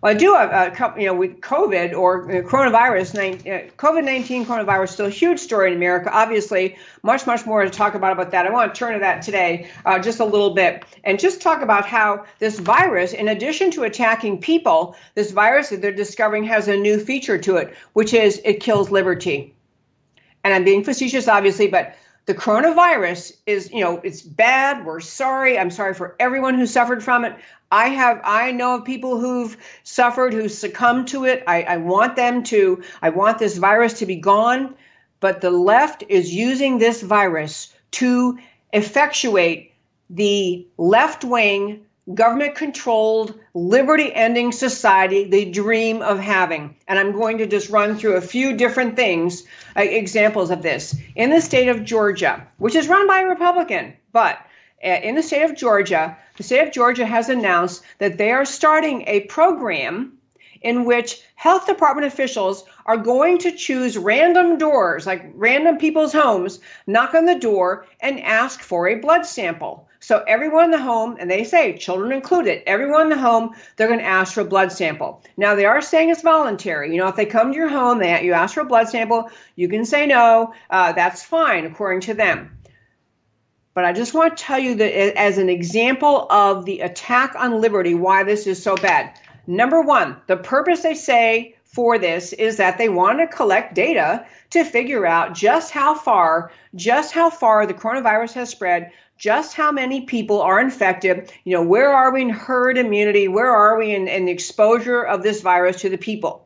Well, I do have a couple, with COVID or COVID-19 coronavirus, still a huge story in America. Obviously, much more to talk about that. I want to turn to that today just a little bit and just talk about how this virus, in addition to attacking people, this virus that they're discovering has a new feature to it, which is it kills liberty. And I'm being facetious, obviously, but the coronavirus is, it's bad. We're sorry. I'm sorry for everyone who suffered from it. I know of people who've suffered, who succumbed to it. I want this virus to be gone. But the left is using this virus to effectuate the left-wing, government-controlled, liberty-ending society they dream of having. And I'm going to just run through a few different things, examples of this. In the state of Georgia, which is run by a Republican, but in the state of Georgia has announced that they are starting a program in which health department officials are going to choose random doors, like random people's homes, knock on the door and ask for a blood sample. So everyone in the home, and they say children included, everyone in the home, they're going to ask for a blood sample. Now, they are saying it's voluntary. If they come to your home, you ask for a blood sample, you can say no. That's fine, according to them. But I just want to tell you that as an example of the attack on liberty, why this is so bad. Number one, the purpose they say for this is that they want to collect data to figure out just how far the coronavirus has spread, just how many people are infected, where are we in herd immunity, where are we in the exposure of this virus to the people.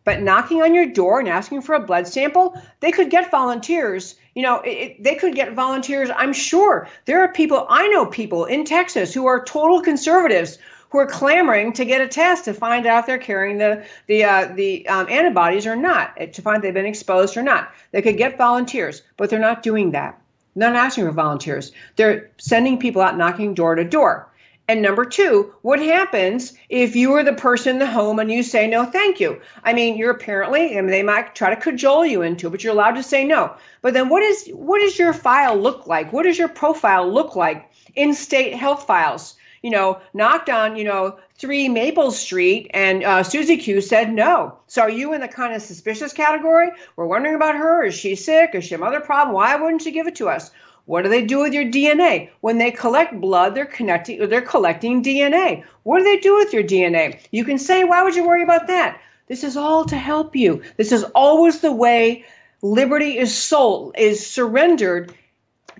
But knocking on your door and asking for a blood sample, they could get volunteers. They could get volunteers. I'm sure there are people, I know people in Texas who are total conservatives who are clamoring to get a test to find out if they're carrying the antibodies or not, to find if they've been exposed or not. They could get volunteers, but they're not doing that. They're not asking for volunteers. They're sending people out knocking door to door. And number two, what happens if you are the person in the home and you say, no, thank you? I mean, they might try to cajole you into it, but you're allowed to say no. But then what does your file look like? What does your profile look like in state health files? Knocked on, 3 Maple Street and Susie Q said no. So are you in the kind of suspicious category? We're wondering about her. Is she sick? Is she have other problem? Why wouldn't she give it to us? What do they do with your DNA? When they collect blood, they're collecting DNA. What do they do with your DNA? You can say, why would you worry about that? This is all to help you. This is always the way liberty is surrendered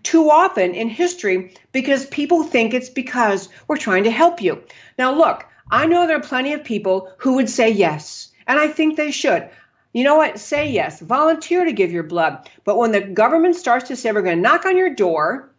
too often in history, because people think it's because we're trying to help you. Now, look, I know there are plenty of people who would say yes, and I think they should. You know what? Say yes. Volunteer to give your blood. But when the government starts to say, we're going to knock on your door,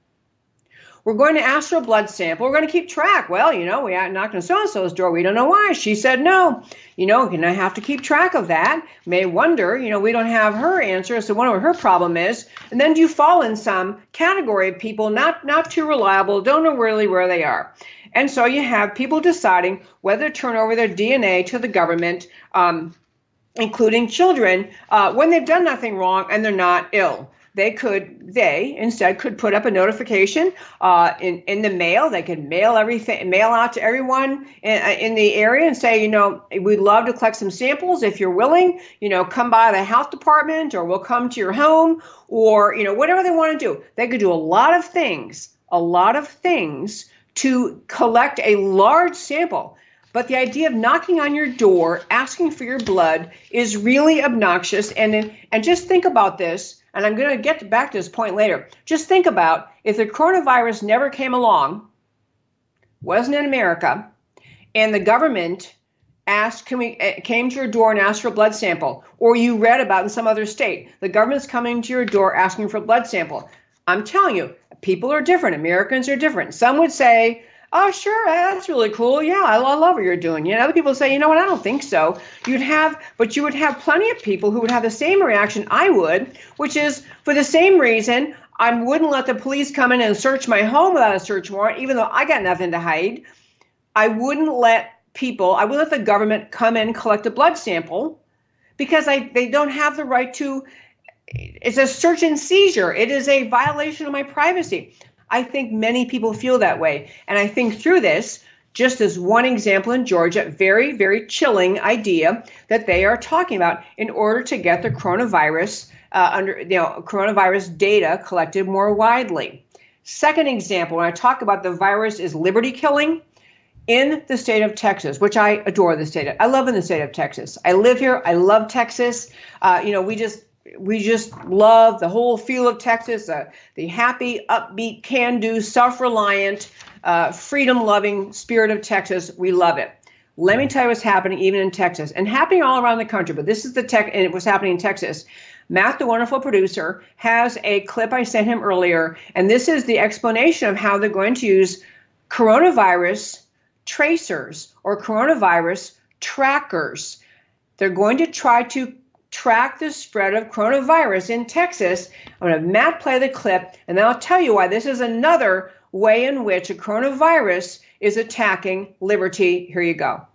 we're going to ask for a blood sample, we're going to keep track. Well, we knocked on so-and-so's door. We don't know why. She said no. And I have to keep track of that. May wonder, we don't have her answer as to what her problem is. And then you fall in some category of people not too reliable, don't know really where they are. And so you have people deciding whether to turn over their DNA to the government, including children, when they've done nothing wrong and they're not ill. They instead could put up a notification in the mail. They could mail out to everyone in the area and say, we'd love to collect some samples if you're willing. Come by the health department, or we'll come to your home, or whatever they want to do. They could do a lot of things to collect a large sample. But the idea of knocking on your door, asking for your blood, is really obnoxious. And just think about this. And I'm going to get back to this point later. Just think about if the coronavirus never came along, wasn't in America, and the government came to your door and asked for a blood sample, or you read about in some other state, the government's coming to your door asking for a blood sample. I'm telling you, people are different. Americans are different. Some would say, oh, sure, that's really cool. Yeah, I love what you're doing. Other people say, you know what, I don't think so. You would have plenty of people who would have the same reaction I would, which is for the same reason I wouldn't let the police come in and search my home without a search warrant, even though I got nothing to hide. I wouldn't let the government come in and collect a blood sample because they don't have the right to. It's a search and seizure. It is a violation of my privacy. I think many people feel that way. And I think through this, Just as one example in Georgia, very, very chilling idea that they are talking about in order to get the coronavirus coronavirus data collected more widely. Second example, when I talk about the virus is liberty killing, in the state of Texas, which I adore the state of, I love in the state of Texas. I live here. I love Texas. We just love the whole feel of Texas, the happy, upbeat, can-do, self-reliant, freedom-loving spirit of Texas. We love it. Let me tell you what's happening even in Texas and happening all around the country, but this is and it was happening in Texas. Matt, the wonderful producer, has a clip I sent him earlier, and this is the explanation of how they're going to use coronavirus tracers or coronavirus trackers. They're going to try to track the spread of coronavirus in Texas. I'm going to have Matt play the clip, and then I'll tell you why this is another way in which a coronavirus is attacking liberty. Here you go.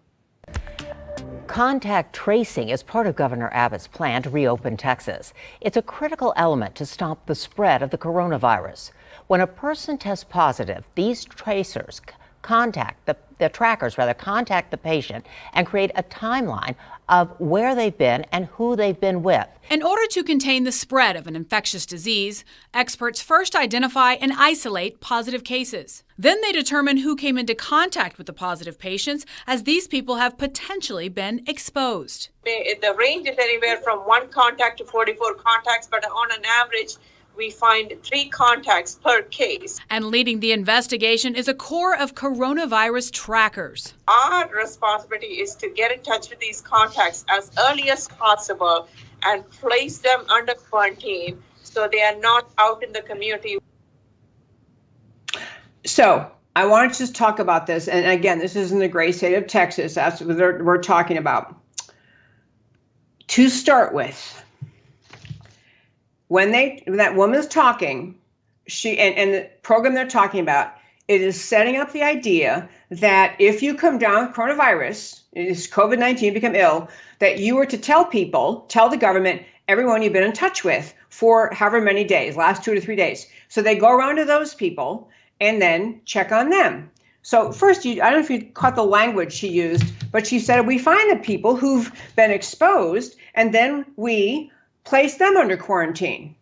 Contact tracing is part of Governor Abbott's plan to reopen Texas. It's a critical element to stop the spread of the coronavirus. When a person tests positive, these tracers contact the trackers contact the patient and create a timeline of where they've been and who they've been with. In order to contain the spread of an infectious disease, experts first identify and isolate positive cases. Then they determine who came into contact with the positive patients, as these people have potentially been exposed. The range is anywhere from 1 contact to 44 contacts, but on an average, we find 3 contacts per case. And leading the investigation is a core of coronavirus trackers. Our responsibility is to get in touch with these contacts as early as possible and place them under quarantine so they are not out in the community. So I want to just talk about this. And again, this is in the great state of Texas. That's what we're talking about. To start with, when that woman's talking, and the program they're talking about, it is setting up the idea that if you come down with coronavirus, is COVID-19, become ill, that you were to tell the government, everyone you've been in touch with for however many days, last 2 to 3 days. So they go around to those people and then check on them. So first, I don't know if you caught the language she used, but she said, we find the people who've been exposed and then we place them under quarantine.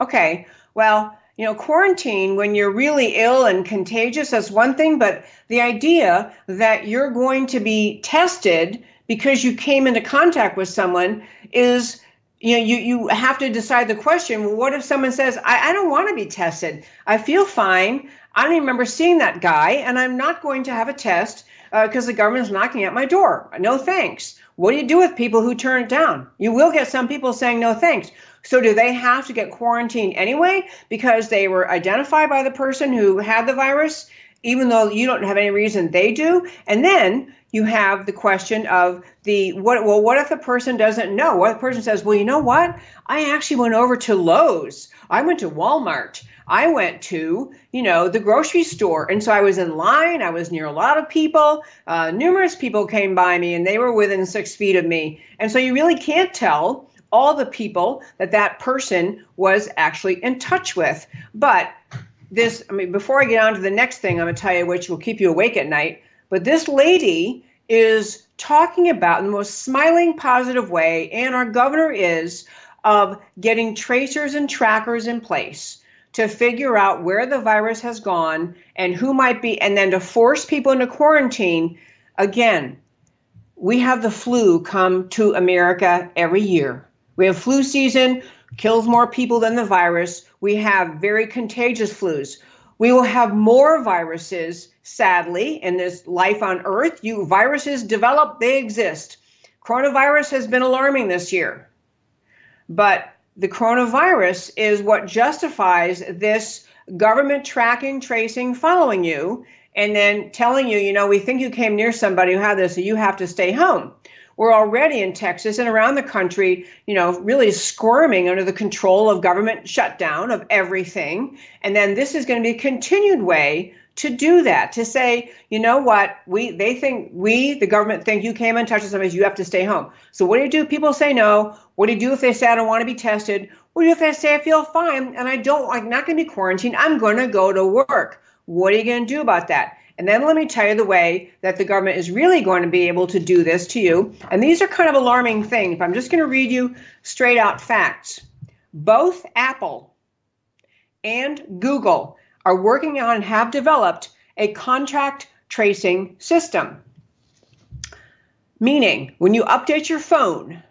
Okay, well, quarantine when you're really ill and contagious, that's one thing, but the idea that you're going to be tested because you came into contact with someone is, you have to decide the question, well, what if someone says, I don't want to be tested. I feel fine. I don't even remember seeing that guy, and I'm not going to have a test because the government's knocking at my door. No thanks. What do you do with people who turn it down? You will get some people saying no thanks. So do they have to get quarantined anyway because they were identified by the person who had the virus, even though you don't have any reason they do? And then you have the question of what if the person doesn't know? What if the person says, well, you know what? I actually went over to Lowe's. I went to Walmart. I went to, the grocery store. And so I was in line. I was near a lot of people. Numerous people came by me and they were within 6 feet of me. And so you really can't tell all the people that person was actually in touch with. But before I get on to the next thing, I'm going to tell you, which will keep you awake at night. But this lady is talking about in the most smiling, positive way, and our governor is, of getting tracers and trackers in place to figure out where the virus has gone and who might be, and then to force people into quarantine. Again, we have the flu come to America every year. We have flu season, kills more people than the virus. We have very contagious flus. We will have more viruses, sadly, in this life on Earth. Viruses develop, they exist. Coronavirus has been alarming this year. But the coronavirus is what justifies this government tracking, tracing, following you, and then telling you, we think you came near somebody who had this, so you have to stay home. We're already in Texas and around the country, really squirming under the control of government shutdown of everything. And then this is going to be a continued way to do that, to say, you know what, the government think you came in touch with somebody, you have to stay home. So what do you do? People say no. What do you do if they say, I don't want to be tested? What do you do if they say, I feel fine and I'm not going to be quarantined, I'm going to go to work? What are you going to do about that? And then let me tell you the way that the government is really going to be able to do this to you. And these are kind of alarming things. I'm just going to read you straight out facts. Both Apple and Google are working on and have developed a contact tracing system. Meaning, when you update your phone,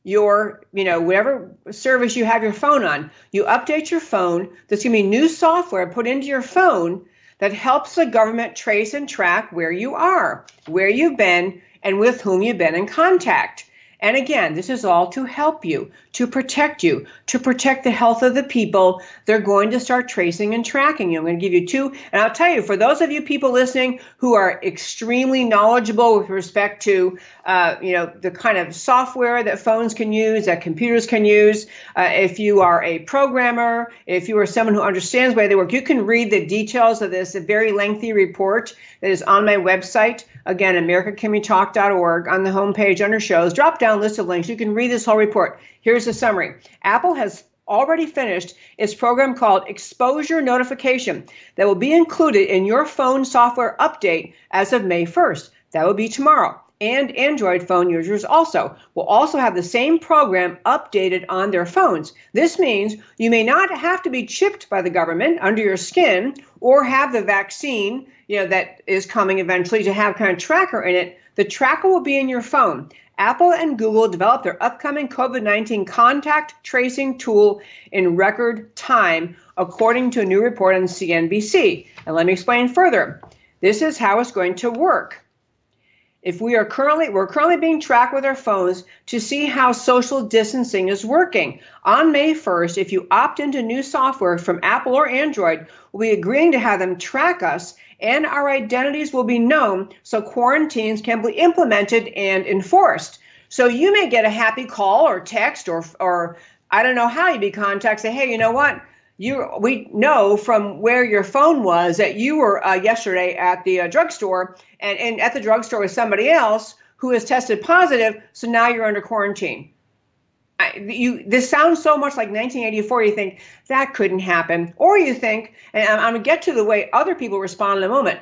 your, whatever service you have your phone on, you update your phone, there's going to be new software put into your phone that helps the government trace and track where you are, where you've been, and with whom you've been in contact. And again, this is all to help you, to protect the health of the people. They're going to start tracing and tracking you. I'm going to give you two. And I'll tell you, for those of you people listening who are extremely knowledgeable with respect to, the kind of software that phones can use, that computers can use, if you are a programmer, if you are someone who understands the way they work, you can read the details of this, a very lengthy report that is on my website. Again, americacanwetalk.org, on the homepage under shows, drop down list of links. You can read this whole report. Here's the summary. Apple has already finished its program called Exposure Notification that will be included in your phone software update as of May 1st. That will be tomorrow. And Android phone users also will also have the same program updated on their phones. This means you may not have to be chipped by the government under your skin or have the vaccine, that is coming eventually to have kind of tracker in it. The tracker will be in your phone. Apple and Google developed their upcoming COVID-19 contact tracing tool in record time, according to a new report on CNBC. And let me explain further. This is how it's going to work. We're currently being tracked with our phones to see how social distancing is working. On May 1st, if you opt into new software from Apple or Android, we'll be agreeing to have them track us and our identities will be known so quarantines can be implemented and enforced. So you may get a happy call or text or I don't know how you'd be contacted, say, hey, you know what? We know from where your phone was that you were yesterday at the drugstore and at the drugstore with somebody else who has tested positive. So now you're under quarantine. This sounds so much like 1984. You think that couldn't happen. Or you think, and I'm going to get to the way other people respond in a moment.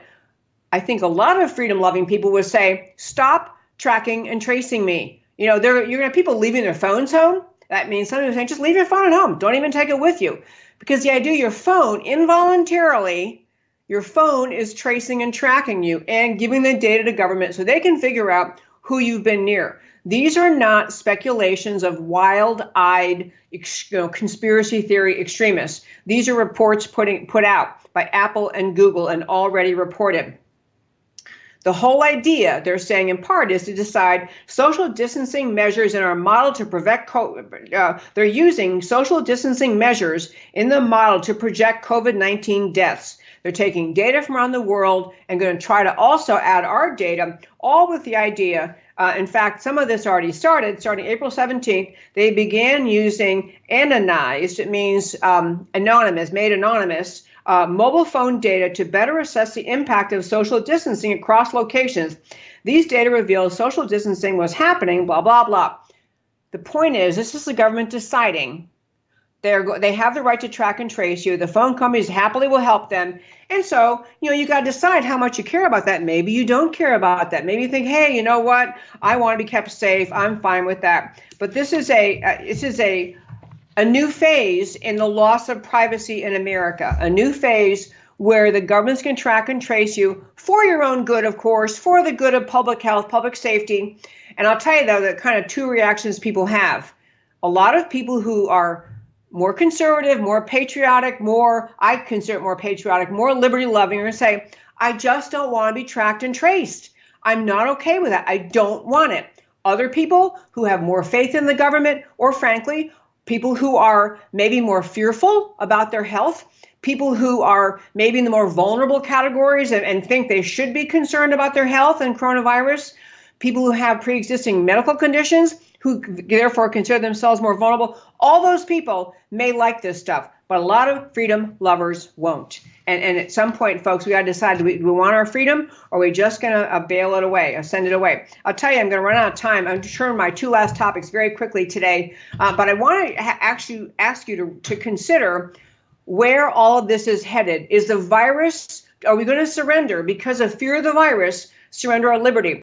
I think a lot of freedom loving people would say, stop tracking and tracing me. You're going to have people leaving their phones home. That means somebody saying, just leave your phone at home. Don't even take it with you. Because the idea, your phone, involuntarily, your phone is tracing and tracking you and giving the data to government so they can figure out who you've been near. These are not speculations of wild-eyed conspiracy theory extremists. These are reports put out by Apple and Google and already reported. The whole idea, they're saying in part, is to decide social distancing measures in our model to prevent they're using social distancing measures in the model to project COVID-19 deaths. They're taking data from around the world and going to try to also add our data, all with the idea. In fact, some of this already started. Starting April 17th, they began using anonymized, it means anonymous, made anonymous, mobile phone data to better assess the impact of social distancing across locations. These data reveal social distancing was happening, blah, blah, blah. The point is, this is the government deciding. They have the right to track and trace you. The phone companies happily will help them. And so, you got to decide how much you care about that. Maybe you don't care about that. Maybe you think, hey, you know what? I want to be kept safe. I'm fine with that. But this is a new phase in the loss of privacy in America, a new phase where the governments can track and trace you for your own good, of course, for the good of public health, public safety. And I'll tell you, though, that kind of two reactions people have. A lot of people who are more conservative, more patriotic, I consider it more patriotic, more liberty-loving, are going to say, I just don't want to be tracked and traced. I'm not okay with that. I don't want it. Other people who have more faith in the government, or frankly, people who are maybe more fearful about their health, people who are maybe in the more vulnerable categories and think they should be concerned about their health and coronavirus, people who have pre-existing medical conditions, who therefore consider themselves more vulnerable, all those people may like this stuff, but a lot of freedom lovers won't. And at some point, folks, we got to decide, do we want our freedom, or are we just going to bail it away or send it away? I'll tell you, I'm going to run out of time. I'm going to turn my two last topics very quickly today, but I want to actually ask you to consider where all of this is headed. Is the virus Are we going to surrender because of fear of the virus, surrender our liberty?